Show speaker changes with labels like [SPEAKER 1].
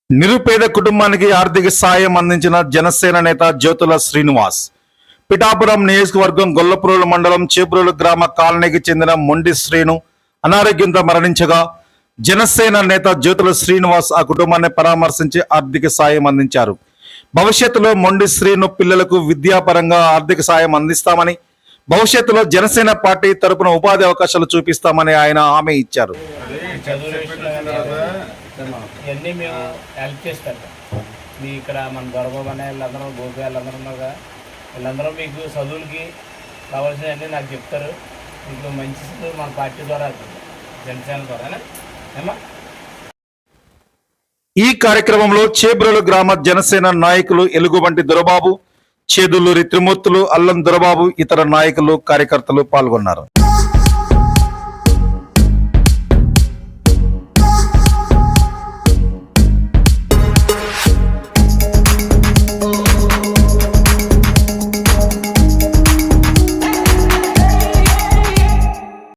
[SPEAKER 1] నిరుపేద కుటుంబానికి ఆర్థిక సాయం అందించిన జనసేన నేత జ్యోతుల శ్రీనివాస్. పిఠాపురం నియోజకవర్గం గొల్లప్రోలు మండలం చేబ్రోలు గ్రామ కాలనీకి చెందిన మొండి శ్రీను అనారోగ్యంతో మరణించగా జనసేన నేత జ్యోతుల శ్రీనివాస్ ఆ కుటుంబాన్ని పరామర్శించి ఆర్థిక సాయం అందించారు. భవిష్యత్తులో మొండి శ్రీను పిల్లలకు విద్యాపరంగా ఆర్థిక సాయం అందిస్తామని, భవిష్యత్తులో జనసేన పార్టీ తరపున ఉపాధి అవకాశాలు చూపిస్తామని ఆయన హామీ ఇచ్చారు.
[SPEAKER 2] ఇవన్నీ మేము హెల్ప్ చేసి పెడతాం. మీ ఇక్కడ మన గౌరవం అనే వీళ్ళందరూ గోపి వాళ్ళందరూ ఉన్నారుగా, వీళ్ళందరూ మీకు చదువులకి కావాల్సినవన్నీ నాకు చెప్తారు. మీకు మంచి చదువు మన పార్టీ ద్వారా జనసేన ద్వారా ఏమా.
[SPEAKER 1] ఈ కార్యక్రమంలో చేబ్రోలు గ్రామ జనసేన నాయకులు ఎలుగుబంటి దొరబాబు, చేదులూరి త్రిమూర్తులు, అల్లం దొరబాబు, ఇతర నాయకులు కార్యకర్తలు పాల్గొన్నారు.